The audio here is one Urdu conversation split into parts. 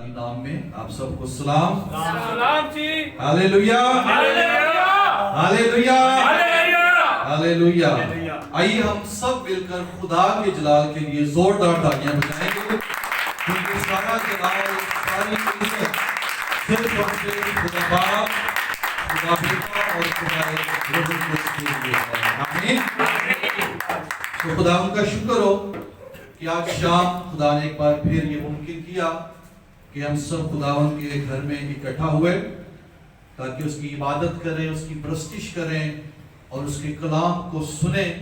نام میں آپ سب کو سلام جی ہالےلویا ہالےلویا ہالےلویا۔ آئیے ہم سب مل کر خدا کے جلال کے لیے زوردار تالیاں بجائیں گے، کیونکہ سارا جلال، ساری عزت صرف اور صرف خدا باپ، خدا بیٹا اور خدا روح القدس کے لیے ہے۔ آمین۔ تو خدا ان کا شکر ہو کہ آج شام خدا نے ایک بار پھر یہ ممکن کیا کہ ہم سب خداوند کے گھر میں اکٹھا ہوئے تاکہ اس کی عبادت کریں، اس کی پرستش کریں اور اس کے کلام کو سنیں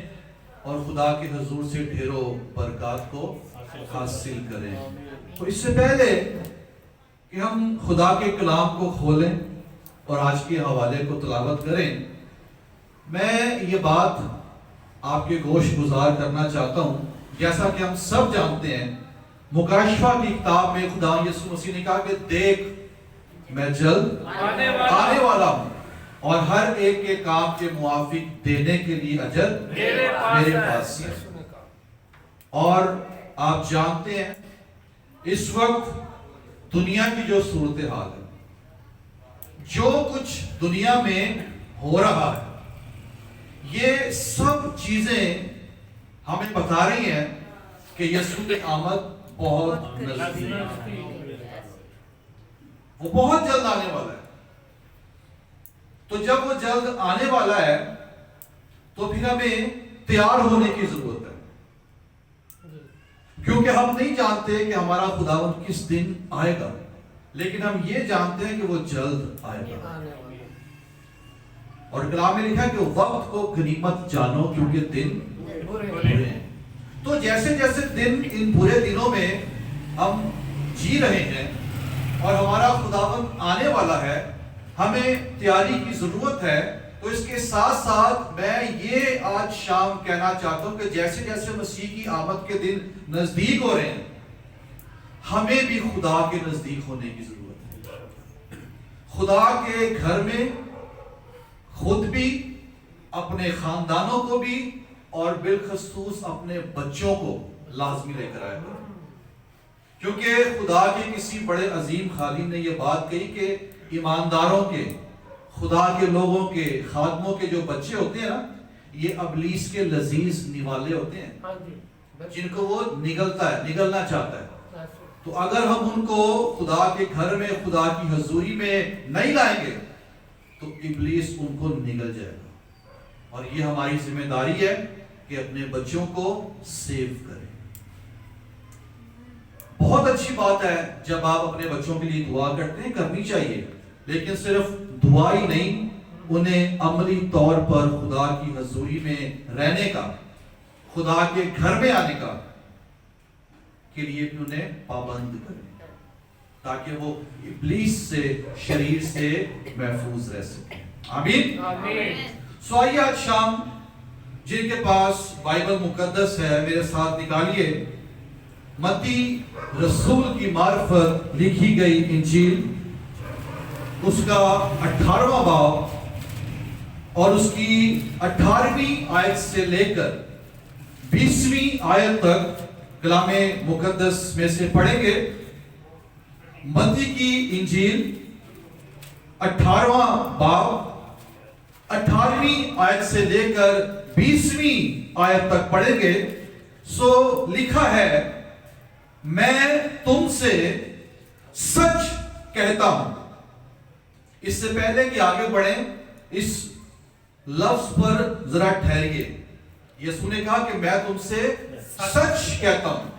اور خدا کے حضور سے ڈھیروں برکات کو حاصل کریں۔ تو اس سے پہلے کہ ہم خدا کے کلام کو کھولیں اور آج کے حوالے کو تلاوت کریں، میں یہ بات آپ کے گوش گزار کرنا چاہتا ہوں۔ جیسا کہ ہم سب جانتے ہیں، مکاشفہ کی کتاب میں خدا یسوع مسیح نے کہا کہ دیکھ میں جلد آنے والا ہوں اور ہر ایک کے کام کے موافق دینے کے لیے اجر میرے پاس ہے۔ اور آپ جانتے ہیں اس وقت دنیا کی جو صورتحال ہے، جو کچھ دنیا میں ہو رہا ہے، یہ سب چیزیں ہمیں بتا رہی ہیں کہ یسوع کی آمد بہت نزدیک ہے، وہ بہت جلد آنے والا ہے۔ تو جب وہ جلد آنے والا ہے تو پھر ہمیں تیار ہونے کی ضرورت ہے، کیونکہ ہم نہیں جانتے کہ ہمارا خداوند کس دن آئے گا، لیکن ہم یہ جانتے ہیں کہ وہ جلد آئے گا۔ اور کلام میں لکھا کہ وقت کو غنیمت جانو کیونکہ دن برے ہیں۔ تو جیسے جیسے دن، ان برے دنوں میں ہم جی رہے ہیں اور ہمارا خداوند آنے والا ہے، ہمیں تیاری کی ضرورت ہے۔ تو اس کے ساتھ ساتھ میں یہ آج شام کہنا چاہتا ہوں کہ جیسے جیسے مسیح کی آمد کے دن نزدیک ہو رہے ہیں، ہمیں بھی خدا کے نزدیک ہونے کی ضرورت ہے۔ خدا کے گھر میں خود بھی، اپنے خاندانوں کو بھی اور بالخصوص اپنے بچوں کو لازمی لے کر آئے گا، کیونکہ خدا کے کسی بڑے عظیم خادم نے یہ بات کہی کہ ایمانداروں کے، خدا کے لوگوں کے، خادموں کے جو بچے ہوتے ہیں نا، یہ ابلیس کے لذیذ نوالے ہوتے ہیں جن کو وہ نگلنا چاہتا ہے۔ تو اگر ہم ان کو خدا کے گھر میں، خدا کی حضوری میں نہیں لائیں گے تو ابلیس ان کو نگل جائے گا، اور یہ ہماری ذمہ داری ہے کہ اپنے بچوں کو سیو کریں۔ بہت اچھی بات ہے جب آپ اپنے بچوں کے لیے دعا کرتے ہیں، کرنی چاہیے، لیکن صرف دعا ہی نہیں، انہیں عملی طور پر خدا کی حضوری میں رہنے کا، خدا کے گھر میں آنے کا کے لیے بھی انہیں پابند کریں تاکہ وہ ابلیس سے، شریر سے محفوظ رہ سکیں۔ آمین۔ سو آئیے آج شام جن کے پاس بائبل مقدس ہے میرے ساتھ نکالیے متی رسول کی معرفت لکھی گئی انجیل، اس کا 18واں باب اور اس کی 18ویں آیت سے لے کر 20ویں آیت تک کلام مقدس میں سے پڑھیں گے۔ متی کی انجیل 18واں باب 18ویں آیت سے لے کر 20ویں آیت تک پڑھیں گے۔ سو لکھا ہے، میں تم سے سچ کہتا ہوں۔ اس سے پہلے کہ آگے بڑھیں، اس لفظ پر ذرا ٹھہریے۔ یسوع نے کہا کہ میں تم سے سچ کہتا ہوں،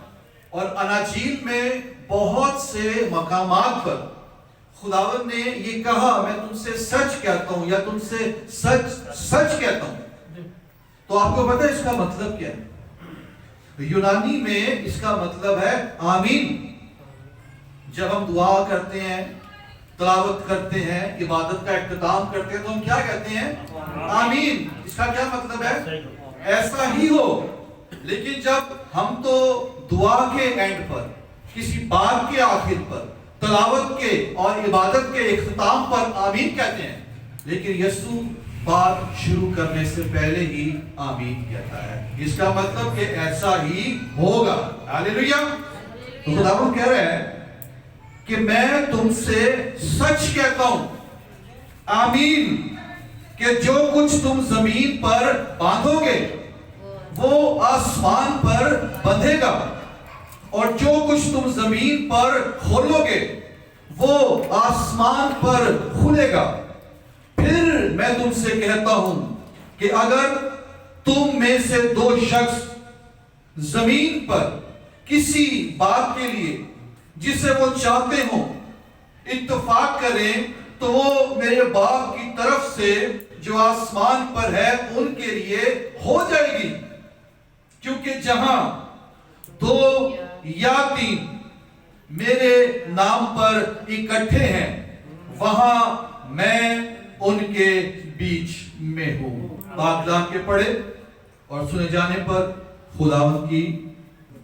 اور اناجیل میں بہت سے مقامات پر خداوند نے یہ کہا میں تم سے سچ کہتا ہوں یا تم سے سچ کہتا ہوں۔ تو آپ کو پتہ ہے اس کا مطلب کیا ہے؟ یونانی میں اس کا مطلب ہے آمین۔ جب ہم دعا کرتے ہیں، تلاوت کرتے ہیں، عبادت کا اختتام کرتے ہیں تو ہم کیا کہتے ہیں؟ آمین۔ اس کا کیا مطلب ہے؟ ایسا ہی ہو۔ لیکن جب ہم تو دعا کے اینڈ پر، کسی بات کے آخر پر، تلاوت کے اور عبادت کے اختتام پر آمین کہتے ہیں، لیکن یسوع بات شروع کرنے سے پہلے ہی آمین کہتا ہے۔ اس کا مطلب کہ ایسا ہی ہوگا۔ ہالےلویا۔ تو خداوند کہہ رہا ہے کہ میں تم سے سچ کہتا ہوں، آمین، کہ جو کچھ تم زمین پر باندھو گے وہ آسمان پر بندھے گا، اور جو کچھ تم زمین پر کھولو گے وہ آسمان پر کھلے گا۔ پھر میں تم سے کہتا ہوں کہ اگر تم میں سے دو شخص زمین پر کسی بات کے لیے جسے وہ چاہتے ہوں اتفاق کریں تو وہ میرے باپ کی طرف سے جو آسمان پر ہے ان کے لیے ہو جائے گی، کیونکہ جہاں دو یا تین میرے نام پر اکٹھے ہیں وہاں میں ان کے بیچ میں ہوں۔ پاک کلام کے پڑھے اور سنے جانے پر خداوند کی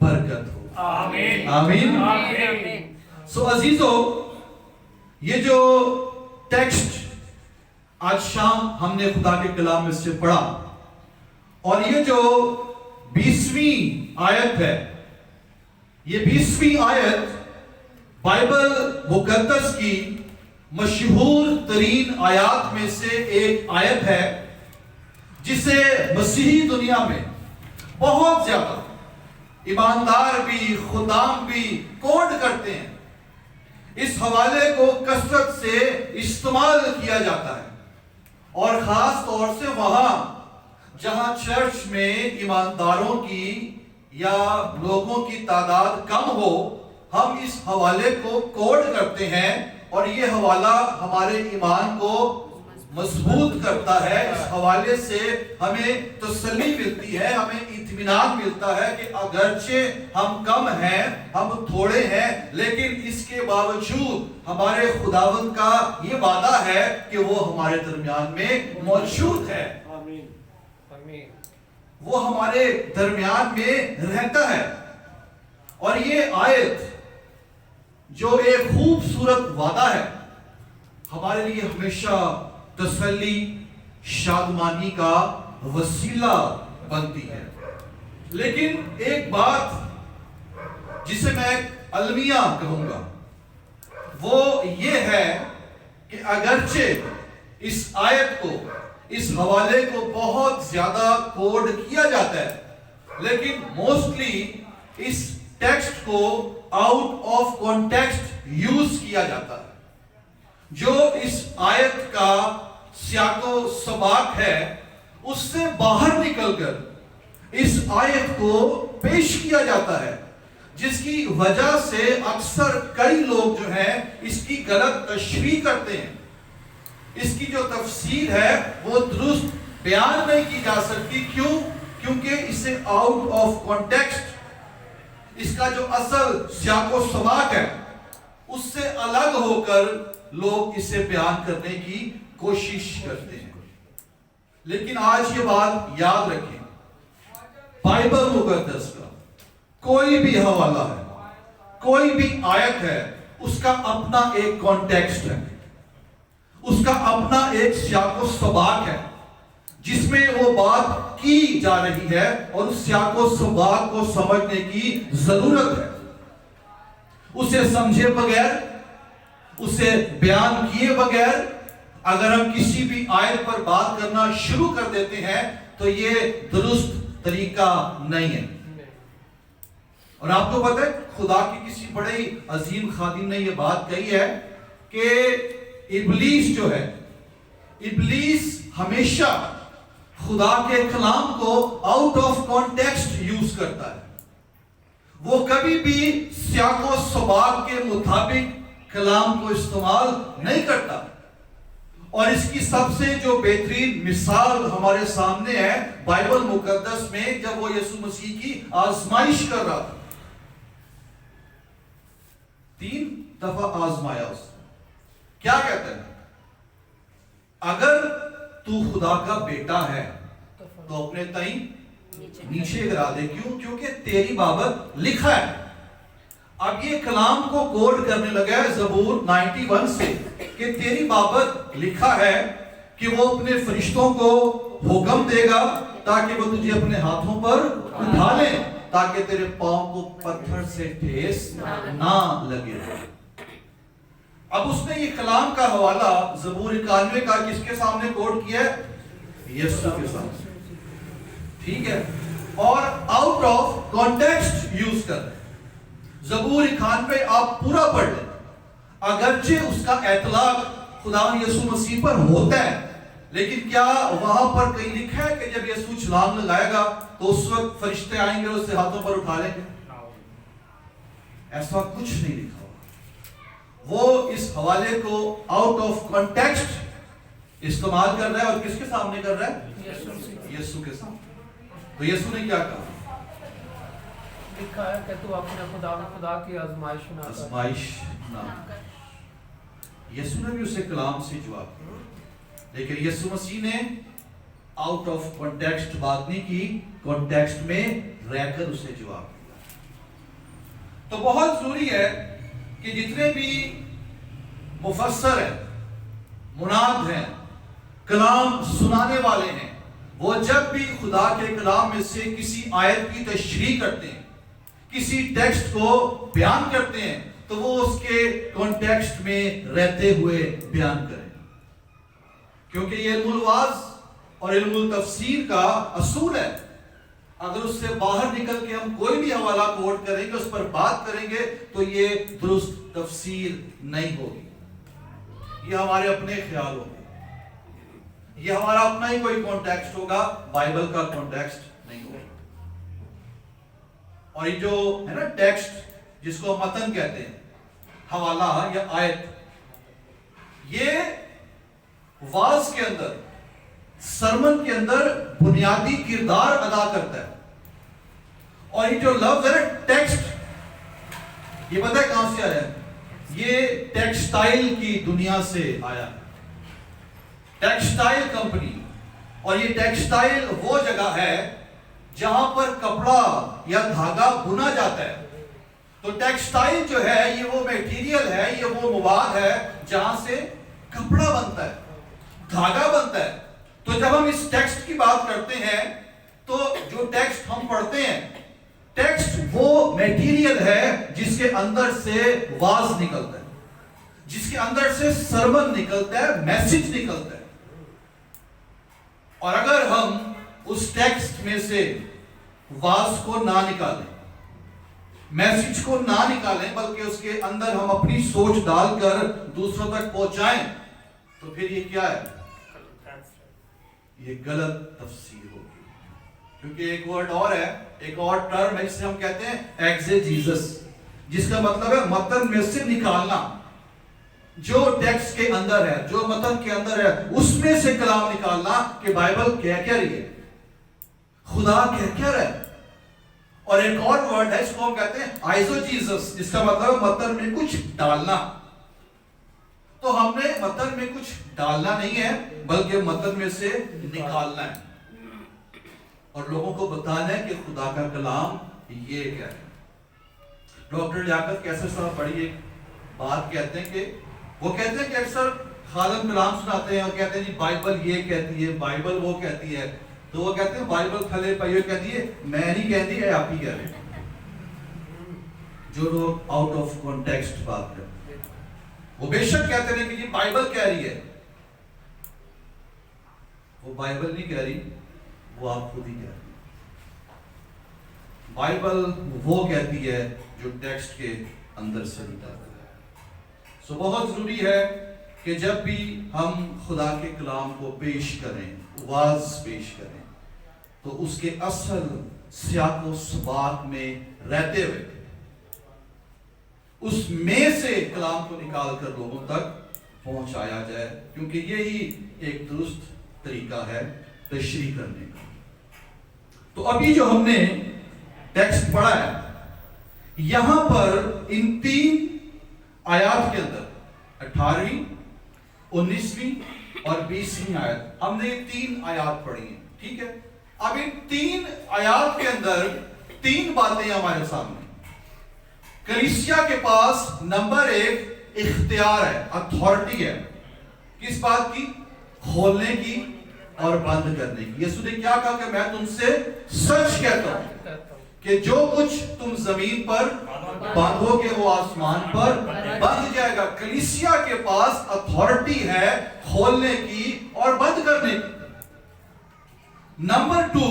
برکت ہو، آمین آمین۔ سو عزیزو، یہ جو ٹیکسٹ آج شام ہم نے خدا کے کلام میں سے پڑھا، اور یہ جو 20ویں آیت ہے، یہ 20ویں آیت بائبل مقدس کی مشہور ترین آیات میں سے ایک آیت ہے جسے مسیحی دنیا میں بہت زیادہ ایماندار بھی، خدام بھی کوٹ کرتے ہیں۔ اس حوالے کو کثرت سے استعمال کیا جاتا ہے، اور خاص طور سے وہاں جہاں چرچ میں ایمانداروں کی یا لوگوں کی تعداد کم ہو، ہم اس حوالے کو کوٹ کرتے ہیں، اور یہ حوالہ ہمارے ایمان کو مضبوط کرتا ہے۔ اس حوالے سے ہمیں تسلی ملتی ہے، ہمیں اطمینان ملتا ہے کہ اگرچہ ہم کم ہیں، ہم تھوڑے ہیں، لیکن اس کے باوجود ہمارے خداوند کا یہ وعدہ ہے کہ وہ ہمارے درمیان میں موجود ہے، وہ ہمارے درمیان میں رہتا ہے۔ اور یہ آیت جو ایک خوبصورت وعدہ ہے، ہمارے لیے ہمیشہ تسلی، شادمانی کا وسیلہ بنتی ہے۔ لیکن ایک بات جسے میں المیہ کہوں گا وہ یہ ہے کہ اگرچہ اس آیت کو، اس حوالے کو بہت زیادہ کوڈ کیا جاتا ہے، لیکن موسٹلی اس ٹیکسٹ کو آؤٹ آف کانٹیکسٹ یوز کیا جاتا ہے۔ جو اس آیت کا سیاق و سباق ہے اس سے باہر نکل کر اس آیت کو پیش کیا جاتا ہے، جس کی وجہ سے اکثر کئی لوگ جو ہیں اس کی غلط تشریح کرتے ہیں۔ اس کی جو تفسیر ہے وہ درست بیان نہیں کی جا سکتی۔ کیوں؟ کیونکہ اسے آؤٹ آف کانٹیکسٹ، اس کا جو اصل سیاق و سباق ہے اس سے الگ ہو کر لوگ اسے بیان کرنے کی کوشش کرتے ہیں۔ لیکن آج یہ بات یاد رکھیں، بائبل مقدس کا کوئی بھی حوالہ ہے، کوئی بھی آیت ہے، اس کا اپنا ایک کانٹیکسٹ ہے، اس کا اپنا ایک سیاق و سباق ہے جس میں وہ بات کی جا رہی ہے، اور اس سیاق و سباق کو سمجھنے کی ضرورت ہے۔ اسے سمجھے بغیر، اسے بیان کیے بغیر اگر ہم کسی بھی آیت پر بات کرنا شروع کر دیتے ہیں تو یہ درست طریقہ نہیں ہے۔ اور آپ کو پتہ ہے خدا کی کسی بڑے عظیم خادم نے یہ بات کہی ہے کہ ابلیس جو ہے، ابلیس ہمیشہ خدا کے کلام کو آؤٹ آف کانٹیکسٹ یوز کرتا ہے۔ وہ کبھی بھی سیاق و سباق کے مطابق کلام کو استعمال نہیں کرتا، اور اس کی سب سے جو بہترین مثال ہمارے سامنے ہے بائبل مقدس میں، جب وہ یسوع مسیح کی آزمائش کر رہا تھا، 3 دفعہ آزمایا اس نے۔ کیا کہتا ہے؟ اگر تو خدا کا بیٹا ہے تو اپنے تئیں نیچے گرا دے۔ کیوں؟ کیونکہ تیری بابت لکھا ہے۔ اب یہ کلام کو کوڈ کرنے لگا ہے زبور 91 سے کہ تیری بابت لکھا ہے کہ وہ اپنے فرشتوں کو حکم دے گا تاکہ وہ تجھے اپنے ہاتھوں پر اٹھا لیں، تاکہ تیرے پاؤں کو پتھر سے ٹھیس نہ لگے۔ اب اس نے یہ کلام کا حوالہ زبور 91 کا کس کے سامنے کوٹ کیا ہے؟ یسوع کے سامنے، ٹھیک ہے، اور آؤٹ آف کانٹیکسٹ یوز کر رہے ہیں۔ زبور 91 آپ پورا پڑھ لیں، اگرچہ اس کا اطلاق خدا یسوع مسیح پر ہوتا ہے، لیکن کیا وہاں پر کہیں لکھا ہے کہ جب یسوع چھلانگ لگائے گا تو اس وقت فرشتے آئیں گے اور اسے ہاتھوں پر اٹھا لیں گے؟ ایسا کچھ نہیں لکھا ہوا۔ وہ اس حوالے کو آؤٹ آف کانٹیکسٹ استعمال کر رہا ہے، اور کس کے سامنے کر رہا ہے؟ یسوع کے سامنے۔ تو یسوع نے کیا کہا؟ لکھا ہے کہ تو اپنے خدا کی آزمائش نہ کر۔ یسوع نے بھی اسے کلام سے جواب دیا، لیکن یسوع مسیح نے آؤٹ آف کانٹیکسٹ بات نہیں کی، کانٹیکسٹ میں رہ کر اسے جواب دیا۔ تو بہت ضروری ہے کہ جتنے بھی مفسر ہیں، مناد ہیں، کلام سنانے والے ہیں، وہ جب بھی خدا کے کلام میں سے کسی آیت کی تشریح کرتے ہیں، کسی ٹیکسٹ کو بیان کرتے ہیں، تو وہ اس کے کانٹیکسٹ میں رہتے ہوئے بیان کریں، کیونکہ یہ علم الواز اور علم التفسیر کا اصول ہے۔ اگر اس سے باہر نکل کے ہم کوئی بھی حوالہ کوٹ کریں گے، اس پر بات کریں گے، تو یہ درست تفسیر نہیں ہوگی، یہ ہمارے اپنے خیال ہوں گے، یہ ہمارا اپنا ہی کوئی کانٹیکسٹ ہوگا، بائبل کا کانٹیکسٹ نہیں ہوگا۔ اور یہ جو ہے نا ٹیکسٹ جس کو متن کہتے ہیں، حوالہ یا آیت، یہ واز کے اندر، سرمن کے اندر بنیادی کردار ادا کرتا ہے۔ اور یہ جو لفظ ہے ٹیکسٹ، یہ پتہ ہے کہاں سے آیا ہے؟ یہ ٹیکسٹائل کی دنیا سے آیا ہے، ٹیکسٹائل کمپنی۔ اور یہ ٹیکسٹائل وہ جگہ ہے جہاں پر کپڑا یا دھاگا بنا جاتا ہے۔ تو ٹیکسٹائل جو ہے یہ وہ میٹیریل ہے، یہ وہ مواد ہے جہاں سے کپڑا بنتا ہے، دھاگا بنتا ہے۔ تو جب ہم اس ٹیکسٹ کی بات کرتے ہیں تو جو ٹیکسٹ ہم پڑھتے ہیں، ٹیکسٹ وہ میٹیریل ہے جس کے اندر سے واز نکلتا ہے، جس کے اندر سے سرمن نکلتا ہے، میسج نکلتا ہے۔ اور اگر ہم اس ٹیکسٹ میں سے واز کو نہ نکالیں، میسج کو نہ نکالیں، بلکہ اس کے اندر ہم اپنی سوچ ڈال کر دوسروں تک پہنچائیں، تو پھر یہ کیا ہے؟ یہ غلط تفسیر ہوگی۔ کیونکہ ایک ورڈ اور ہے، ایک اور ٹرم ہے جسے ہم کہتے ہیں ایگزیجیزس، جس کا مطلب ہے متن میں سے نکالنا، جو ٹیکسٹ کے اندر ہے، جو متن کے اندر ہے، اس میں سے کلام نکالنا کہ بائبل کہہ کیا رہی ہے، خدا کہہ کیا رہا ہے۔ اور ایک اور ورڈ ہے اس کو ہم کہتے ہیں آئزوجیزس، جس کا مطلب ہے متن میں کچھ ڈالنا۔ تو ہم نے متن میں کچھ ڈالنا نہیں ہے، بلکہ متن میں سے نکالنا ہے اور لوگوں کو بتانا ہے کہ خدا کا کلام یہ کیا ہے۔ ڈاکٹر لیاقت کیسر صاحب بڑی ایک بات کہتے ہیں کہ وہ کہتے ہیں کہ اکثر خادم کلام سناتے ہیں اور کہتے ہیں جی بائبل یہ کہتی ہے، بائبل وہ کہتی ہے، تو وہ کہتے ہیں بائبل تھلے پائیے کہتی ہے، میں نہیں کہتی ہے، آپ ہی کہہ رہے ہیں۔ جو لوگ آؤٹ آف کانٹیکسٹ بات کرتے ہیں، وہ بے شک کہتے ہیں کہ جی بائبل کہہ رہی ہے، وہ بائبل نہیں کہہ رہی، وہ آپ خود ہی کہہ رہی ہیں۔ بائبل وہ کہتی ہے جو ٹیکسٹ کے اندر سے نکلتا ہے۔ سو بہت ضروری ہے کہ جب بھی ہم خدا کے کلام کو پیش کریں، واز پیش کریں، تو اس کے اصل سیاق و سباق میں رہتے ہوئے اس میں سے کلام کو نکال کر لوگوں تک پہنچایا جائے، کیونکہ یہی ایک درست طریقہ ہے تشریح کرنے کا۔ تو ابھی جو ہم نے ٹیکسٹ پڑھا ہے، یہاں پر ان 3 آیات کے اندر 18ویں، 19ویں اور 20ویں آیت، ہم نے یہ 3 آیات پڑھی ہیں، ٹھیک ہے۔ اب ان 3 آیات کے اندر 3 باتیں ہمارے سامنے۔ کلیسیا کے پاس نمبر 1 اختیار ہے، اتھارٹی ہے، کس بات کی؟ کھولنے کی اور بند کرنے کی۔ یسوع نے کیا کہا کہ میں تم سے سچ کہتا ہوں کہ جو کچھ تم زمین پر باندھو گے وہ آسمان پر بندھ جائے گا. کلیسیا کے پاس اتھارٹی ہے کھولنے کی اور بند کرنے کی. نمبر 2،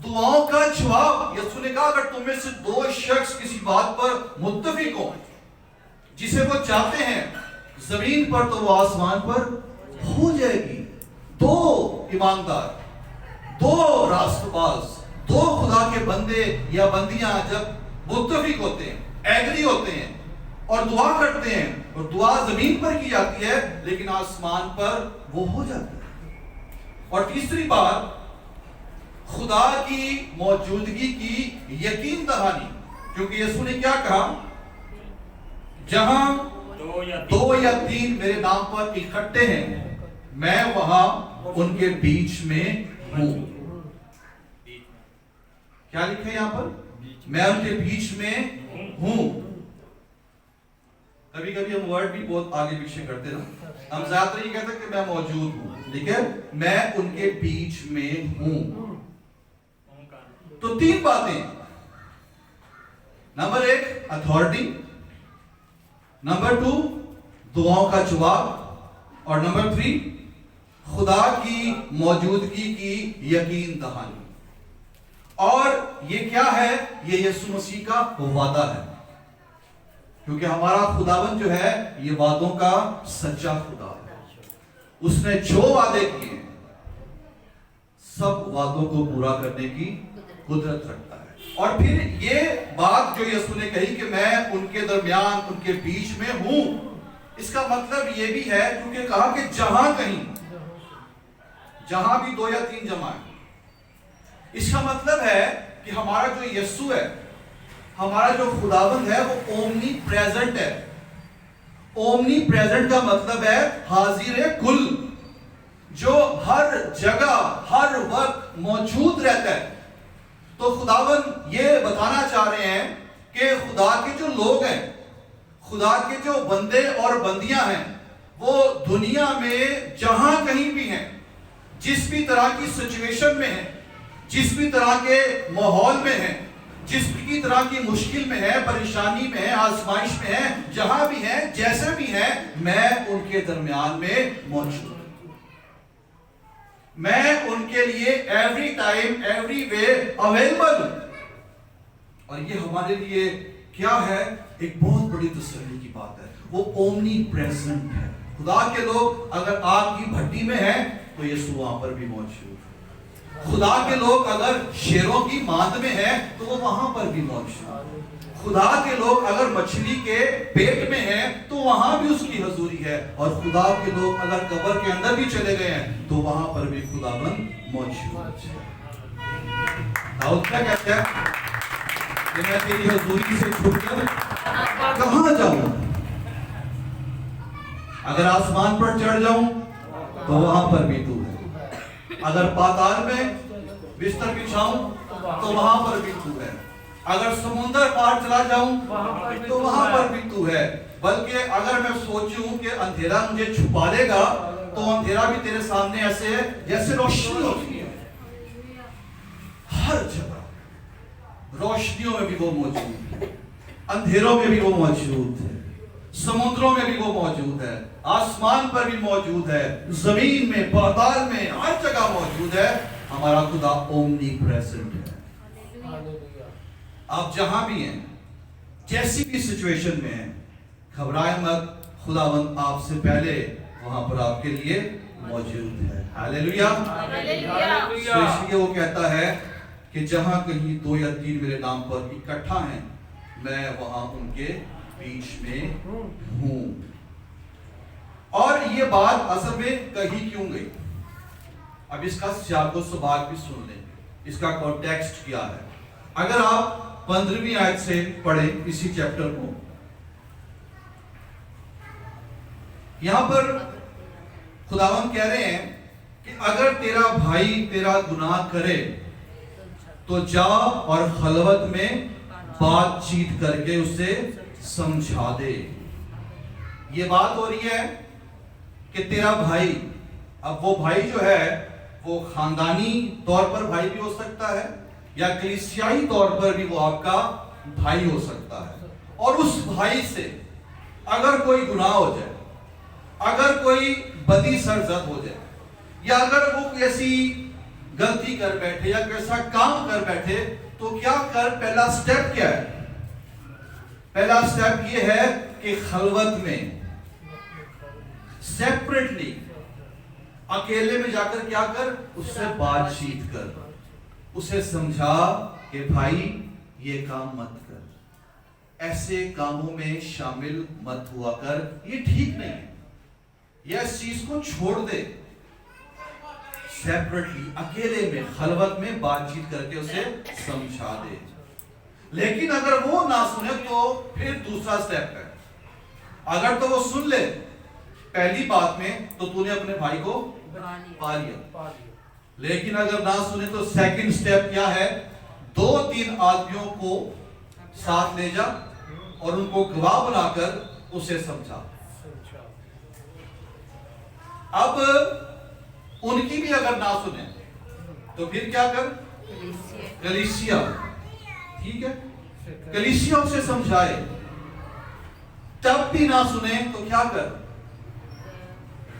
دعاؤں کا جواب. یسوع نے کہا اگر تم میں سے 2 شخص کسی بات پر متفق ہوں جسے وہ چاہتے ہیں زمین پر تو وہ آسمان پر ہو جائے گی. 2 ایماندار، 2 راست باز، 2 خدا کے بندے یا بندیاں جب متفق ہوتے ہیں، ایگری ہوتے ہیں اور دعا کرتے ہیں، اور دعا زمین پر کی جاتی ہے لیکن آسمان پر وہ ہو جاتی ہے. اور تیسری بات، خدا کی موجودگی کی یقین دہانی. کیونکہ یسوع نے کیا کہا؟ جہاں 2 یا 3 میرے نام پر اکٹھے ہیں میں وہاں ان کے بیچ میں ہوں. کیا لکھا ہے یہاں پر؟ میں ان کے بیچ میں ہوں. کبھی کبھی ہم ورڈ بھی بہت آگے پیچھے کرتے نا. ہم زیادہ تر یہ کہتے ہیں کہ میں موجود ہوں، ٹھیک ہے، میں ان کے بیچ میں ہوں. تو 3 باتیں. نمبر 1 اتھارٹی، نمبر 2 دعاؤں کا جواب، اور نمبر 3 خدا کی موجودگی کی یقین دہانی. اور یہ کیا ہے؟ یہ یسوع مسیح کا وعدہ ہے. کیونکہ ہمارا خداوند جو ہے یہ وعدوں کا سچا خدا ہے. اس نے جو وعدے کیے سب وعدوں کو پورا کرنے کی قدرت رکھتا ہے. اور پھر یہ بات جو یسوع نے کہی کہ میں ان کے درمیان ان کے بیچ میں ہوں، اس کا مطلب یہ بھی ہے کیونکہ کہا کہ جہاں کہیں، جہاں بھی 2 یا 3 جمع ہے. اس کا مطلب ہے کہ ہمارا جو یسوع ہے، ہمارا جو خداوند ہے وہ اومنی پریزنٹ ہے. اومنی پریزنٹ کا مطلب ہے حاضر کل، جو ہر جگہ ہر وقت موجود رہتا ہے. تو خداوند یہ بتانا چاہ رہے ہیں کہ خدا کے جو لوگ ہیں، خدا کے جو بندے اور بندیاں ہیں، وہ دنیا میں جہاں کہیں بھی ہیں، جس بھی طرح کی سچویشن میں ہیں، جس بھی طرح کے ماحول میں ہیں، جس بھی طرح کی مشکل میں ہے، پریشانی میں ہے، آزمائش میں ہے، جہاں بھی ہیں، جیسے بھی ہیں، میں ان کے درمیان میں موجود ہوں. میں ان کے لیے every time every way available ہوں. اور یہ ہمارے لیے کیا ہے؟ ایک بہت بڑی تسلی کی بات ہے. وہ اومنی پریزنٹ ہے. خدا کے لوگ اگر آگ کی بھٹی میں ہیں تو یسوع وہاں پر بھی موجود ہے. خدا کے لوگ اگر شیروں کی ماند میں ہیں تو وہ وہاں پر بھی موجود ہے. خدا کے لوگ اگر مچھلی کے پیٹ میں ہیں تو وہاں بھی اس کی حضوری ہے. اور خدا کے لوگ اگر قبر کے اندر بھی چلے گئے ہیں تو وہاں پر بھی خداوند موجود ہے. داؤد کیا کہتا ہے کہ میں تیری حضوری سے چھٹ کر کہاں جاؤں؟ اگر آسمان پر چڑھ جاؤں تو وہاں پر بھی تو ہے. اگر پاتال میں بستر بچھاؤں تو وہاں پر بھی تو ہے. اگر سمندر پار چلا جاؤں تو وہاں پر بھی تو ہے. بلکہ اگر میں سوچوں کہ اندھیرا مجھے چھپا لے گا تو اندھیرا بھی تیرے سامنے ایسے ہے جیسے روشنی ہوتی ہے. ہر جگہ روشنیوں میں بھی وہ موجود ہے، اندھیروں میں بھی وہ موجود ہے، سمندروں میں بھی وہ موجود ہے، آسمان پر بھی موجود ہے، زمین میں، پاتال میں، ہر جگہ موجود ہے. ہمارا خدا اومنی پریزنٹ ہے. آپ جہاں بھی ہیں، جیسی بھی سچویشن میں ہیں، گھبرائیں مت. خداوند آپ سے پہلے وہاں پر آپ کے لیے موجود ہے. ہاللیلویا. تو اس لیے وہ کہتا ہے کہ جہاں کہیں 2 یا 3 میرے نام پر اکٹھا ہیں میں وہاں ان کے بیچ میں ہوں. اور یہ بات اصل میں کہی کیوں گئی؟ اب اس کا سیاق و سباق بھی سن لیں. اس کا کانٹیکسٹ کیا ہے؟ اگر آپ 15ویں آیت سے پڑھیں اسی چیپٹر کو، یہاں پر خداوند کہہ رہے ہیں کہ اگر تیرا بھائی تیرا گناہ کرے تو جا اور خلوت میں بات چیت کر کے اسے سمجھا دے. یہ بات ہو رہی ہے کہ تیرا بھائی، اب وہ بھائی جو ہے وہ خاندانی طور پر بھائی بھی ہو سکتا ہے، یا کلیسیائی طور پر بھی وہ آپ کا بھائی ہو سکتا ہے، اور اس بھائی سے اگر کوئی گناہ ہو جائے، اگر کوئی بدی سرزد ہو جائے، یا اگر وہ ایسی غلطی کر بیٹھے یا کیسا کام کر بیٹھے، تو کیا کر پہلا سٹیپ کیا ہے؟ پہلا سٹیپ یہ ہے کہ خلوت میں سیپریٹلی اکیلے میں جا کر کیا کر، اس سے بات چیت کر، اسے سمجھا کہ بھائی یہ کام مت کر، ایسے کاموں میں شامل مت ہوا کر، یہ ٹھیک نہیں ہے، یا اس چیز کو چھوڑ دے۔ سیپریٹلی اکیلے میں خلوت میں بات چیت کر کے اسے سمجھا دے۔ لیکن اگر وہ نہ سنے تو پھر دوسرا سٹیپ ہے، اگر تو وہ سن لے پہلی بات میں تو تو نے اپنے بھائی کو پا لیا، لیکن اگر نہ سنے تو سیکنڈ سٹیپ کیا ہے؟ 2-3 آدمیوں کو ساتھ لے جا اور ان کو گواہ بنا کر اسے سمجھا۔ اب ان کی بھی اگر نہ سنے تو پھر کیا کر؟ کلیسیا، ٹھیک ہے، کلیسیا اسے سمجھائے۔ تب بھی نہ سنے تو کیا کر؟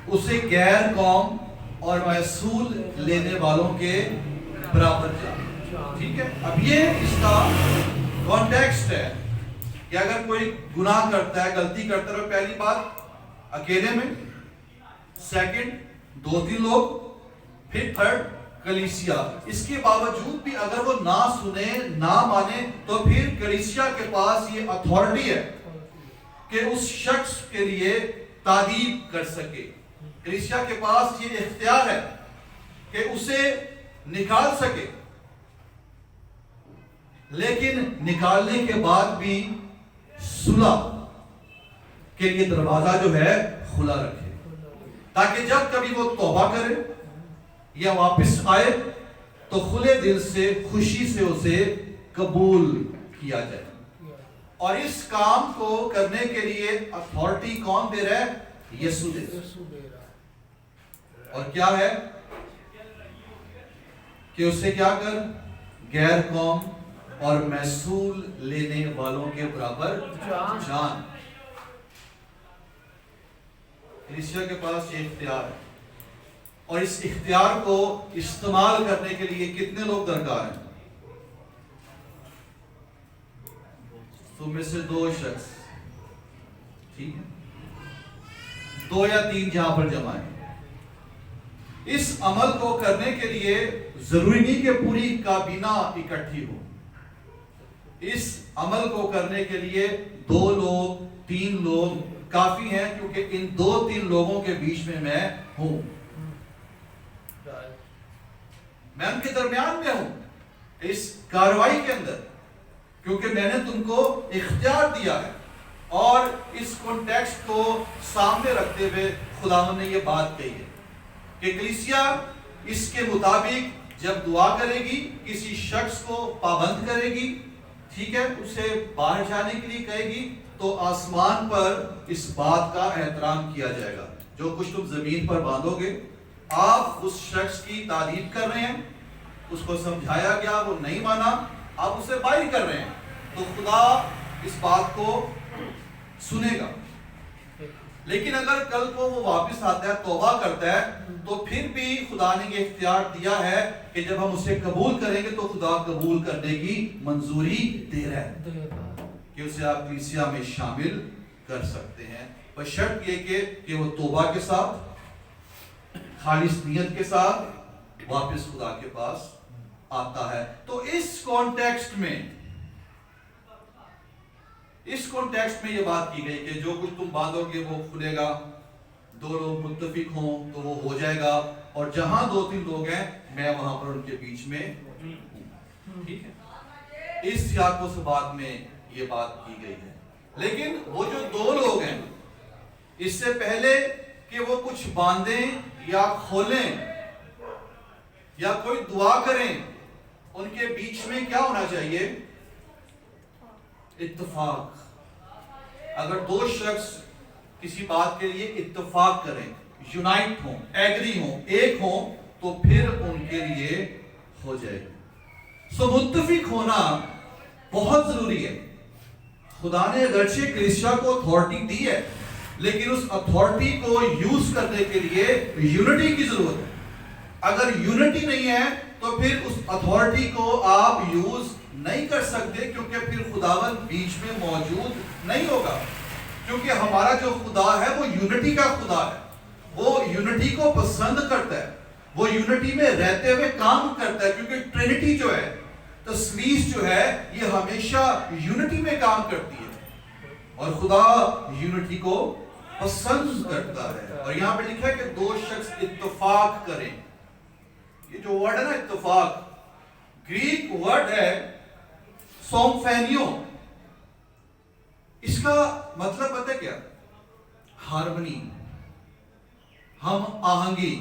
اسے غیر قوم اور محصول لینے والوں کے برابر جا، ٹھیک ہے۔ اب یہ اس کا کانٹیکسٹ ہے کہ اگر کوئی گناہ کرتا ہے، غلطی کرتا ہے، پہلی بات اکیلے میں، سیکنڈ 2-3 لوگ، پھر تھرڈ کلیسیا۔ اس کے باوجود بھی اگر وہ نہ سنے نہ مانے تو پھر کلیسیا کے پاس یہ اتھارٹی ہے کہ اس شخص کے لیے تعدیب کر سکے، کلیسیا کے پاس یہ اختیار ہے کہ اسے نکال سکے، لیکن نکالنے کے بعد بھی صلح کے لیے دروازہ جو ہے کھلا رکھے، تاکہ جب کبھی وہ توبہ کرے یا واپس آئے تو کھلے دل سے خوشی سے اسے قبول کیا جائے۔ اور اس کام کو کرنے کے لیے اتھارٹی کون دے رہا ہے؟ یسوع دے رہا ہے۔ اور کیا ہے کہ اسے کیا کر؟ غیر قوم اور محصول لینے والوں کے برابر جان۔ کلیسیا کے پاس یہ اختیار ہے، اور اس اختیار کو استعمال کرنے کے لیے کتنے لوگ درکار ہیں؟ تم میں سے 2 شخص، ٹھیک ہے، 2 یا 3 جہاں پر جمع ہیں۔ اس عمل کو کرنے کے لیے ضروری نہیں کہ پوری کابینہ اکٹھی ہو، اس عمل کو کرنے کے لیے 2 لوگ 3 لوگ کافی ہیں، کیونکہ ان 2-3 لوگوں کے بیچ میں ہوں، میں ان کے درمیان میں ہوں اس کاروائی کے اندر، کیونکہ میں نے تم کو اختیار دیا ہے۔ اور اس کانٹیکسٹ کو سامنے رکھتے ہوئے خداوند نے یہ بات کہی ہے کہ کلیسیا اس کے مطابق جب دعا کرے گی، کسی شخص کو پابند کرے گی، ٹھیک ہے، اسے باہر جانے کے لیے کہے گی، تو آسمان پر اس بات کا احترام کیا جائے گا۔ جو کچھ تم زمین پر باندھو گے، آپ اس شخص کی تعریف کر رہے ہیں، اس کو سمجھایا گیا، وہ نہیں مانا، آپ اسے باہر کر رہے ہیں، تو خدا اس بات کو سنے گا۔ لیکن اگر کل کو وہ واپس آتا ہے، توبہ کرتا ہے، تو پھر بھی خدا نے یہ اختیار دیا ہے کہ جب ہم اسے قبول کریں گے تو خدا قبول کرنے کی منظوری دے رہا ہے کہ اسے آپ کلیسیا میں شامل کر سکتے ہیں، بشرط یہ کہ وہ توبہ کے ساتھ، خالص نیت کے ساتھ واپس خدا کے پاس آتا ہے۔ تو اس کانٹیکسٹ میں یہ بات کی گئی کہ جو کچھ تم باندھو گے وہ کھلے گا، 2 لوگ متفق ہوں تو وہ ہو جائے گا، اور جہاں 2-3 لوگ ہیں میں وہاں پر ان کے بیچ میں ہوں، ٹھیک ہے۔ اس سیاق و سباق میں یہ بات کی گئی ہے۔ لیکن وہ جو 2 لوگ ہیں، اس سے پہلے کہ وہ کچھ باندھیں یا کھولیں یا کوئی دعا کریں، ان کے بیچ میں کیا ہونا چاہیے؟ اتفاق۔ اگر 2 شخص کسی بات کے لیے اتفاق کریں، یونائٹ ہوں، ایگری ہوں، ایک ہوں، تو پھر ان کے لیے ہو جائے گی۔ سو متفق ہونا بہت ضروری ہے. خدا نے اگرچہ کلیسیا کو اتھارٹی دی ہے لیکن اس اتھارٹی کو یوز کرنے کے لیے یونٹی کی ضرورت ہے. اگر یونٹی نہیں ہے تو پھر اس اتھارٹی کو آپ یوز نہیں کر سکتے, کیونکہ پھر خداوند بیچ میں موجود نہیں ہوگا. کیونکہ ہمارا جو خدا ہے وہ یونٹی کا خدا ہے, وہ یونٹی کو پسند کرتا ہے, وہ یونٹی میں رہتے ہوئے کام کرتا ہے. کیونکہ ٹرینٹی جو ہے, تثلیث جو ہے, یہ ہمیشہ یونٹی میں کام کرتی ہے اور خدا یونٹی کو پسند کرتا ہے. اور یہاں پہ لکھا ہے کہ دو شخص اتفاق کریں. یہ جو ورڈ ہے نا اتفاق, گریک ورڈ ہے سومفینیو. اس کا مطلب پتہ ہے کیا؟ ہارمنی, ہم آہنگی.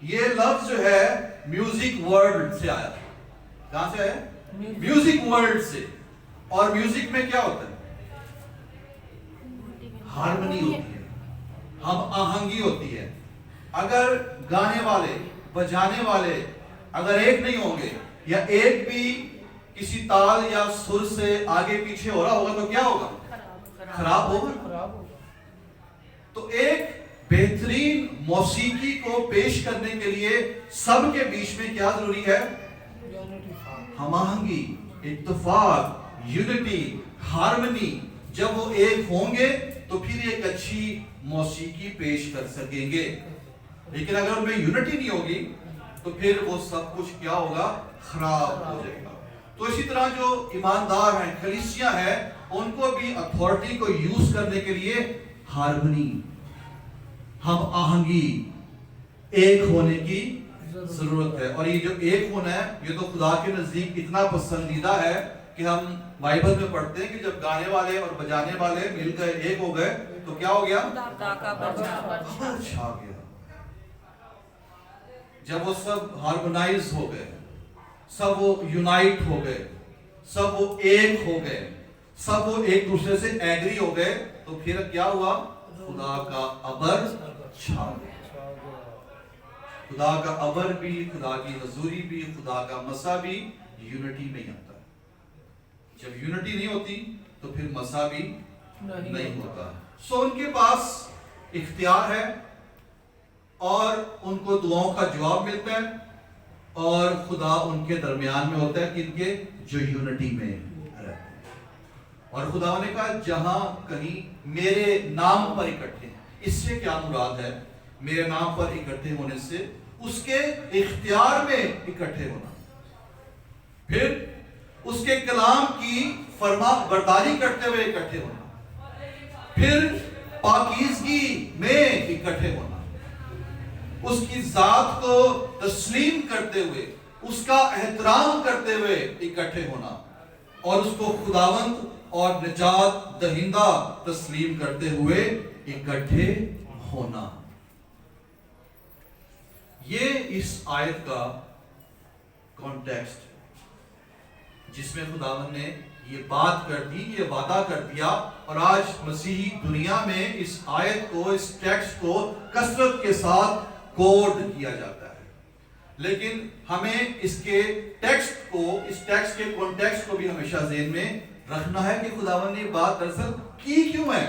یہ لفظ جو ہے میوزک ورڈ سے آیا. کہاں سے ہے؟ میوزک ورڈ سے. اور میوزک میں کیا ہوتا ہے؟ ہارمنی ہوتی ہے, ہم آہنگی ہوتی ہے. اگر گانے والے بجانے والے اگر ایک نہیں ہوں گے یا ایک بھی کسی تال یا سر سے آگے پیچھے ہو رہا ہوگا تو کیا ہوگا؟ خراب ہوگا. تو ایک بہترین موسیقی کو پیش کرنے کے لیے سب کے بیچ میں کیا ضروری ہے؟ ہم آہنگی, اتفاق, یونٹی, ہارمنی. جب وہ ایک ہوں گے تو پھر ایک اچھی موسیقی پیش کر سکیں گے. لیکن اگر ان میں یونٹی نہیں ہوگی تو پھر وہ سب کچھ کیا ہوگا؟ خراب ہو جائے گا. تو اسی طرح جو ایماندار ہیں, کلیسیا ہے, ان کو بھی اتھارٹی کو یوز کرنے کے لیے ہارمنی, ہم آہنگی, ایک ہونے کی ضرورت ہے. اور یہ جو ایک ہونا ہے یہ تو خدا کے نزدیک اتنا پسندیدہ ہے کہ ہم بائبل میں پڑھتے ہیں کہ جب گانے والے اور بجانے والے مل گئے, ایک ہو گئے تو کیا ہو گیا؟ ابر چھا گیا. جب وہ سب ہارمونائز ہو گئے, سب وہ یونائٹ ہو گئے, سب وہ ایک ہو گئے, سب وہ ایک دوسرے سے ایگری ہو گئے تو پھر کیا ہوا؟ خدا کا ابر چھا گیا. خدا کا ابر بھی, خدا کی حضوری بھی, خدا کا مسا بھی یونٹی میں ہی آتا ہے. جب یونٹی نہیں ہوتی تو پھر مسا بھی نہیں ہوتا. سو ان کے پاس اختیار ہے اور ان کو دعاؤں کا جواب ملتا ہے اور خدا ان کے درمیان میں ہوتا ہے کن کے؟ جو یونٹی میں رہتے ہیں. اور خدا نے کہا جہاں کہیں میرے نام پر اکٹھے, اس سے کیا مراد ہے؟ میرے نام پر اکٹھے ہونے سے اس کے اختیار میں اکٹھے ہونا, پھر اس کے کلام کی فرما برداری کرتے ہوئے اکٹھے ہونا, پھر پاکیزگی میں اکٹھے ہونا, اس کی ذات کو تسلیم کرتے ہوئے, اس کا احترام کرتے ہوئے اکٹھے ہونا, اور اس کو خداوند اور نجات دہندہ تسلیم کرتے ہوئے اکٹھے ہونا. یہ اس آیت کا کانٹیکسٹ جس میں خداوند نے یہ بات کر دی, یہ وعدہ کر دیا. اور آج مسیحی دنیا میں اس آیت کو, اس ٹیکسٹ کو کثرت کے ساتھ کوڈ کیا جاتا ہے. لیکن ہمیں اس کے ٹیکسٹ کو, اس ٹیکسٹ کے کانٹیکسٹ کو بھی ہمیشہ ذہن میں رکھنا ہے کہ خداوند نے یہ بات دراصل کی کیوں ہے.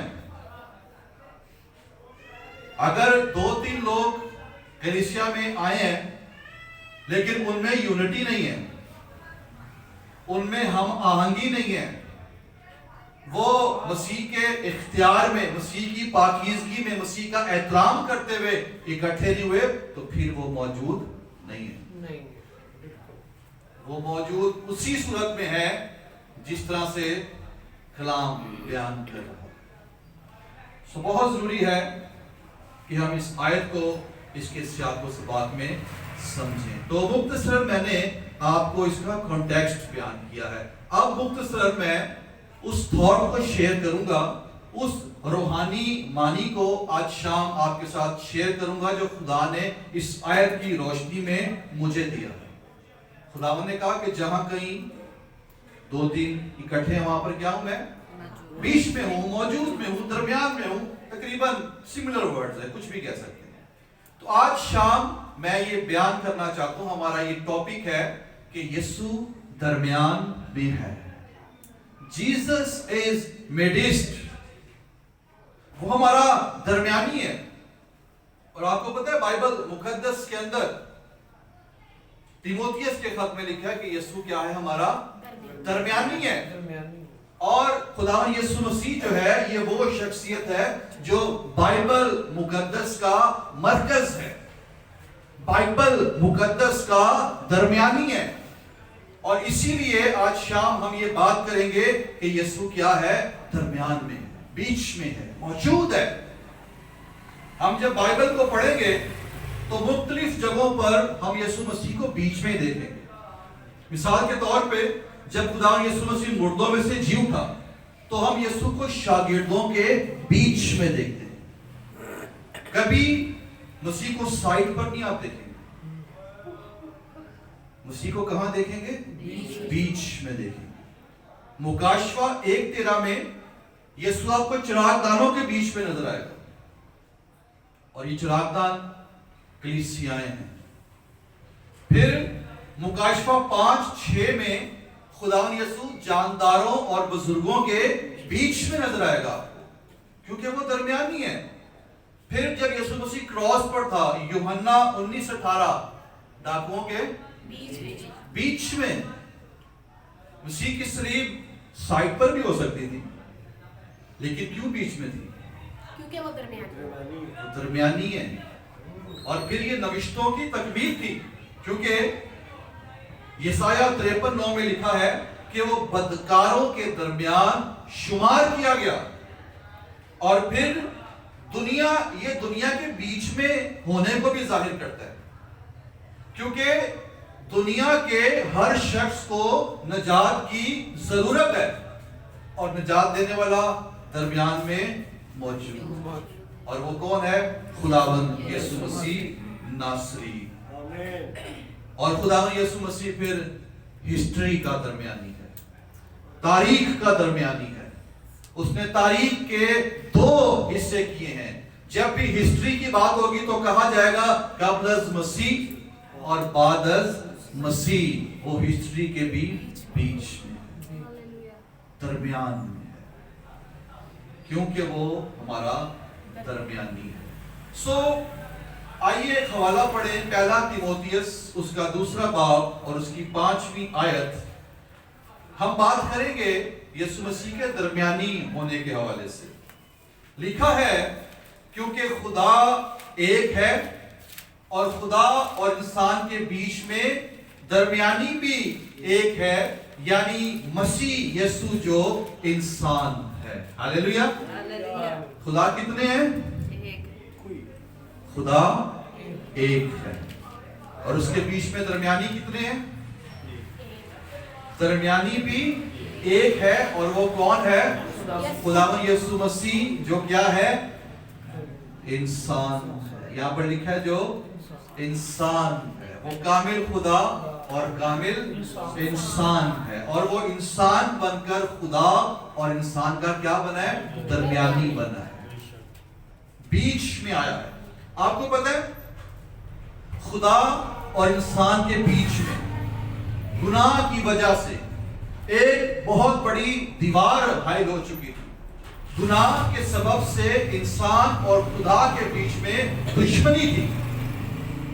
اگر 2-3 لوگ کلیسیا میں آئے ہیں لیکن ان میں یونٹی نہیں ہے, ان میں ہم آہنگی نہیں ہے, وہ مسیح کے اختیار میں, مسیح کی پاکیزگی میں, مسیح کا احترام کرتے ہوئے اکٹھے نہیں ہوئے, تو پھر وہ موجود نہیں ہے. وہ موجود اسی صورت میں ہے جس طرح سے کلام بیان کر رہا ہے. سو بہت ضروری ہے کہ ہم اس آیت کو, اس کے سیاق و سباق میں سمجھیں. تو مختصر میں نے آپ کو اس کا کانٹیکسٹ بیان کیا ہے. اب مختصر میں اس تھاٹ کو شیئر کروں گا, اس روحانی معنی کو آج شام آپ کے ساتھ شیئر کروں گا جو خدا نے اس آیت کی روشنی میں مجھے دیا. خداوند نے کہا کہ جہاں کہیں 2-3 اکٹھے ہیں وہاں پر کیا ہوں میں؟ بیچ میں ہوں, موجود میں ہوں, درمیان میں ہوں. تقریباً سملر ورڈز ہے, کچھ بھی کہہ سکتے ہیں. تو آج شام میں یہ بیان کرنا چاہتا ہوں, ہمارا یہ ٹاپک ہے کہ یسوع درمیان میں ہے. Jesus is midst. وہ ہمارا درمیانی ہے. اور آپ کو پتہ ہے بائبل مقدس کے اندر تیموتھیوس کے خط میں لکھا ہے کہ یسوع کیا ہے؟ ہمارا درمیانی ہے. اور خدا یسوع مسیح جو ہے یہ وہ شخصیت ہے جو بائبل مقدس کا مرکز ہے، بائبل مقدس کا درمیانی ہے. اور اسی لیے آج شام ہم یہ بات کریں گے کہ یسوع کیا ہے؟ درمیان میں ہے، بیچ میں ہے، موجود ہے. ہم جب بائبل کو پڑھیں گے تو مختلف جگہوں پر ہم یسوع مسیح کو بیچ میں دیکھیں گے. مثال کے طور پہ جب خدا یسوع مسیح مردوں میں سے جی اٹھا تو ہم یسوع کو شاگردوں کے بیچ میں دیکھتے ہیں. کبھی مسیح کو سائڈ پر نہیں آپ دیکھیں گے. مسیح کو کہاں دیکھیں گے؟ بیچ میں دیکھیں گے. مکاشفہ 1:13 میں یسوع آپ کو چراغ دانوں کے بیچ میں نظر آئے گا. اور یہ چراغ دان کلیسیائیں ہیں. پھر مکاشفہ 5:6 میں خداوند یسوع جانداروں اور بزرگوں کے بیچ میں نظر آئے گا کیونکہ وہ درمیانی ہے. پھر جب یسوع مسیح کراس پر تھا یوحنا 19:18 ڈاکوؤں کے بیچ میں. مسیح کی صلیب سائڈ پر بھی ہو سکتی تھی لیکن کیوں بیچ میں تھی؟ کیونکہ وہ درمیانی ہے. اور پھر یہ نوشتوں کی تکمیل تھی کیونکہ یسایہ 53:9 میں لکھا ہے کہ وہ بدکاروں کے درمیان شمار کیا گیا. اور پھر یہ دنیا کے بیچ میں ہونے کو بھی ظاہر کرتا ہے کیونکہ دنیا کے ہر شخص کو نجات کی ضرورت ہے اور نجات دینے والا درمیان میں موجود. اور وہ کون ہے؟ خداوند یسوع مسیح ناصری. اور خداوند یسوع مسیح پھر ہسٹری کا درمیانی ہے، تاریخ کا درمیانی ہے. اس نے تاریخ کے 2 حصے کیے ہیں. جب بھی ہسٹری کی بات ہوگی تو کہا جائے گا قبل از مسیح اور بعد از مسیح. وہ ہسٹری کے بھی بیچ میں، درمیان میں ہے کیونکہ وہ ہمارا درمیانی ہے. سو آئیے ایک حوالہ پڑھیں، پہلا تیموتھیوس اس کا 2 باب اور اس کی 5ویں آیت. ہم بات کریں گے یسوع مسیح کے درمیانی ہونے کے حوالے سے. لکھا ہے کیونکہ خدا ایک ہے اور خدا اور انسان کے بیچ میں درمیانی بھی ایک ہے، یعنی مسیح یسوع جو انسان ہے. ہاللیلویا. خدا کتنے ہیں؟ خدا ایک ہے. اور اس کے بیچ میں درمیانی کتنے ہیں؟ درمیانی بھی ایک ہے. اور وہ کون ہے؟ خداوند یسوع مسیح جو کیا ہے؟ انسان ہے. یہاں پر لکھا ہے جو انسان ہے. وہ کامل خدا اور کامل انسان ہے. اور وہ انسان بن کر خدا اور انسان کا کیا بنا ہے؟ درمیانی بنا ہے، بیچ میں آیا ہے. آپ کو پتہ ہے خدا اور انسان کے بیچ میں گناہ کی وجہ سے ایک بہت بڑی دیوار حائل ہو چکی تھی. گناہ کے سبب سے انسان اور خدا کے بیچ میں دشمنی تھی.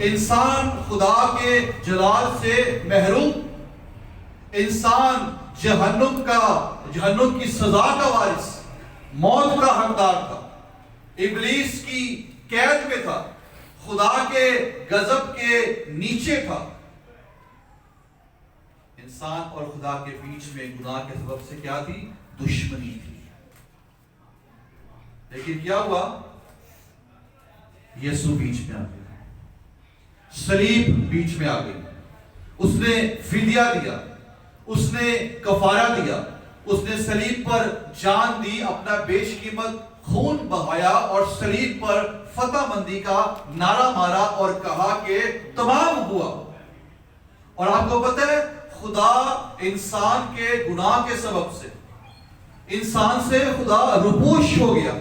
انسان خدا کے جلال سے محروم، انسان جہنم کی سزا کا وارث، موت کا حقدار تھا، ابلیس کی قید میں تھا، خدا کے غضب کے نیچے تھا. انسان اور خدا کے بیچ میں گناہ کے سبب سے کیا تھی؟ دشمنی تھی. لیکن کیا ہوا؟ یسوع بیچ میں آ گیا، صلیب بیچ میں آ گئی. اس نے فدیہ دیا، اس نے کفارہ دیا، اس نے صلیب پر جان دی، اپنا بیش قیمت خون بہایا اور صلیب پر فتح مندی کا نعرہ مارا اور کہا کہ تمام ہوا. اور آپ کو پتہ ہے خدا انسان کے گناہ کے سبب سے انسان سے خدا روپوش ہو گیا،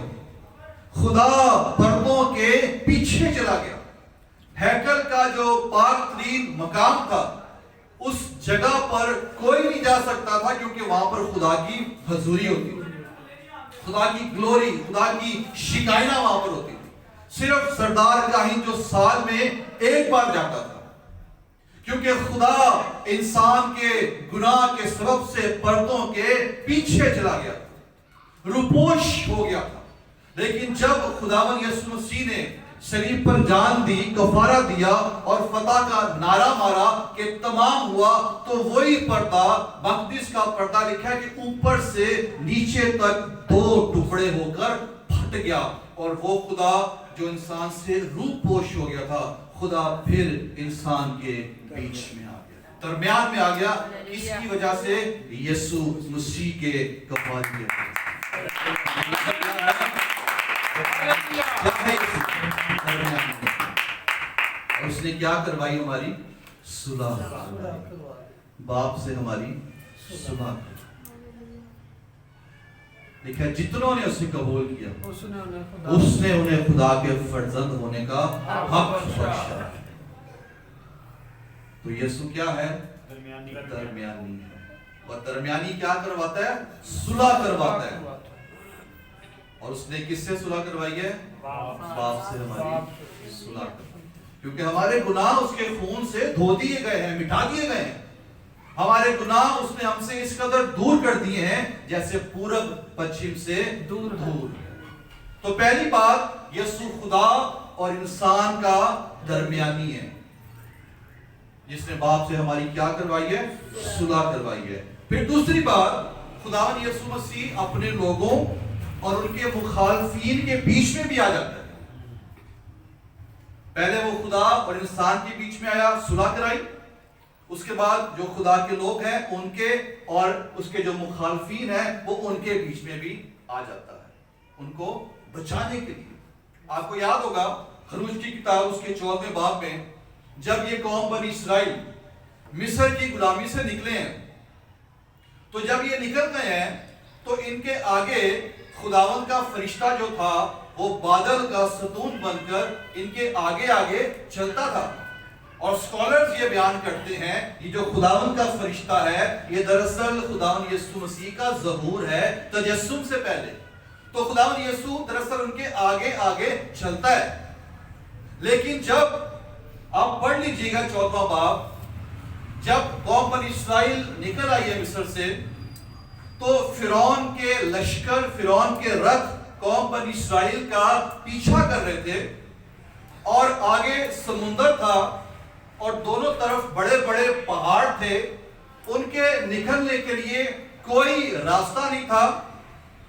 خدا پردوں کے پیچھے چلا گیا. ہیکل کا جو پاک ترین مقام تھا اس جگہ پر کوئی نہیں جا سکتا تھا کیونکہ وہاں پر خدا کی حضوری ہوتی تھی, خدا کی گلوری, خدا کی شکائنہ وہاں پر ہوتی تھی. صرف سردار کاہن جو سال میں ایک بار جاتا تھا, کیونکہ خدا انسان کے گناہ کے سبب سے پردوں کے پیچھے چلا گیا تھا, روپوش ہو گیا تھا. لیکن جب خداوند یسوع مسیح نے صلیب پر جان دی, کفارہ دیا اور فتح کا نعرہ مارا کہ تمام ہوا, تو وہی پردہ, مقدس کا پردہ لکھا ہے کہ اوپر سے نیچے تک 2 ٹکڑے ہو کر پھٹ گیا, اور وہ خدا جو انسان سے روح پوش ہو گیا تھا, خدا پھر انسان کے بیچ میں آ گیا, درمیان میں آ گیا. اس کی وجہ سے یسوع مسیح کے کفارے اور اس نے کیا کروائی, ہماری صلح, باپ سے ہماری صلح. لکھا ہے جتنوں نے اسے قبول کیا اس نے انہیں خدا کے فرزند ہونے کا حق بخشا. تو یسوع کیا ہے, درمیانی ہے, اور درمیانی کیا کرواتا ہے, صلح کرواتا ہے. اور اس نے کس سے صلح کروائی ہے, باپ سے ہماری صلح کروائی, کیونکہ ہمارے گناہ اس کے خون سے دھو دیے گئے ہیں, مٹا دیے گئے ہیں. ہمارے گناہ اس نے ہم سے اس قدر دور کر دیے ہیں جیسے پورب پچھم سے دور. تو پہلی بات, یسوع خدا اور انسان کا درمیانی ہے, جس نے باپ سے ہماری کیا کروائی ہے, صلح کروائی ہے. پھر دوسری بات, خداوند یسوع مسیح اپنے لوگوں اور ان کے مخالفین کے بیچ میں بھی آ جاتا ہے. پہلے وہ خدا اور انسان کے بیچ میں آیا, صلح کرائی. اس کے بعد جو خدا کے لوگ ہیں ان کے اور اس کے جو مخالفین ہیں وہ ان کے بیچ میں بھی آ جاتا ہے, ان کو بچانے کے لیے. آپ کو یاد ہوگا خروج کی کتاب اس کے 14ویں باب میں, جب یہ قوم بنی اسرائیل مصر کی غلامی سے نکلے ہیں, تو جب یہ نکل گئے ہیں تو ان کے آگے خداوند کا فرشتہ جو تھا وہ بادل کا ستون بن کر ان کے آگے آگے چلتا تھا. اور سکولرز یہ بیان کرتے ہیں یہ جو خداوند کا فرشتہ ہے یہ دراصل خداوند یسوع مسیح کا ظہور ہے تجسم سے پہلے. تو خداوند یسوع دراصل ان کے آگے آگے چلتا ہے. لیکن جب آپ پڑھ لیجئے گا 14واں باب, جب قوم بنی اسرائیل نکل آئی ہے مصر سے, تو فرعون کے لشکر, فرعون کے رتھ قوم بنی اسرائیل کا پیچھا کر رہے تھے, اور آگے سمندر تھا اور دونوں طرف بڑے بڑے پہاڑ تھے. ان کے نکلنے کے لیے کوئی راستہ نہیں تھا.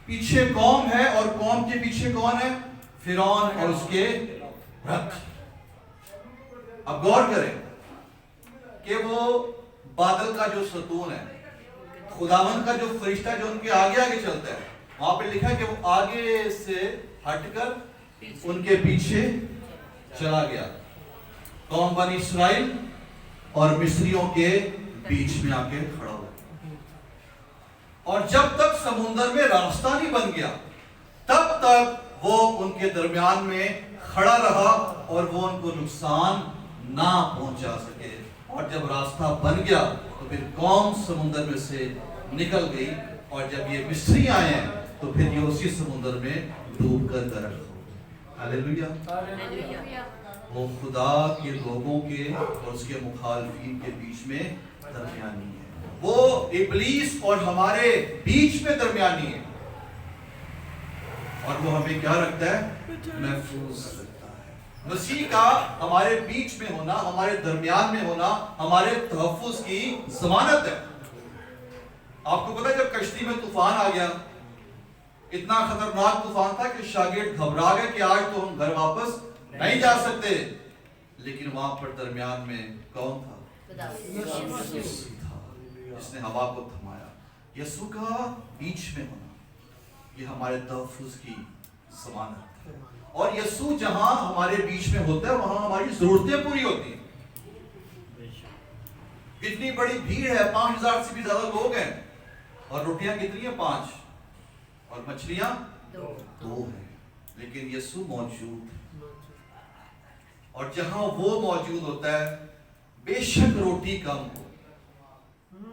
پیچھے قوم ہے اور قوم کے پیچھے کون ہے, فرعون اور اس کے رتھ. اب غور کریں کہ وہ بادل کا جو ستون ہے, خداوند کا جو فرشتہ جو ان کے آگے آگے چلتا ہے, وہاں پہ لکھا ہے کہ وہ آگے سے ہٹ کر ان کے پیچھے چلا گیا. قوم بنی اسرائیل اور مصریوں کے بیچ میں آ کے کھڑا ہوا, اور جب تک سمندر میں راستہ نہیں بن گیا تب تک وہ ان کے درمیان میں کھڑا رہا اور وہ ان کو نقصان نہ پہنچا سکے. اور جب راستہ بن گیا تو پھر قوم سمندر میں سے نکل گئی, اور جب یہ مصری آئے ہیں تو پھر یہ اسی سمندر میں ڈوب کر غرق ہو گئے. ہاللیلویہ. وہ خدا کے لوگوں کے اور اس کے مخالفین کے بیچ میں درمیانی ہے. وہ ابلیس اور ہمارے بیچ میں درمیانی ہے, اور وہ ہمیں کیا رکھتا ہے, محفوظ رکھتا ہے. مسیح کا ہمارے بیچ میں ہونا, ہمارے درمیان میں ہونا ہمارے تحفظ کی ضمانت ہے. آپ کو پتا جب کشتی میں طوفان آ گیا, اتنا خطرناک طوفان تھا کہ شاگرد گھبرا گئے کہ آج تو ہم گھر واپس نہیں جا سکتے, لیکن وہاں پر درمیان میں کون تھا, یسوع تھا جس نے ہوا کو تھمایا. یسوع کا بیچ میں ہونا یہ ہمارے تحفظ کی ضمانت ہے. اور یسوع جہاں ہمارے بیچ میں ہوتا ہے وہاں ہماری ضرورتیں پوری ہوتی ہیں. اتنی بڑی بھیڑ ہے, 5000 سے بھی زیادہ لوگ ہیں, اور روٹیاں کتنی ہیں, 5, اور مچھلیاں 2 ہیں, لیکن یسوع موجود ہے. اور جہاں وہ موجود ہوتا ہے بے شک روٹی کم ہو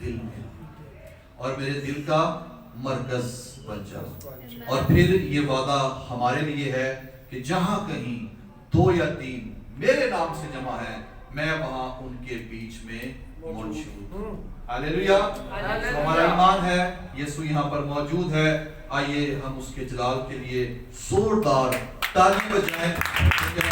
دل میں اور میرے دل کا مرکز بن جاؤ. اور پھر یہ وعدہ ہمارے لیے ہے کہ جہاں کہیں 2 یا 3 میرے نام سے جمع ہے میں وہاں ان کے بیچ میں موجود ہوں. ہاللیلویا. ہمارا ایمان ہے یسوع یہاں پر موجود ہے. آئیے ہم اس کے جلال کے لیے زوردار تالی بجائیں.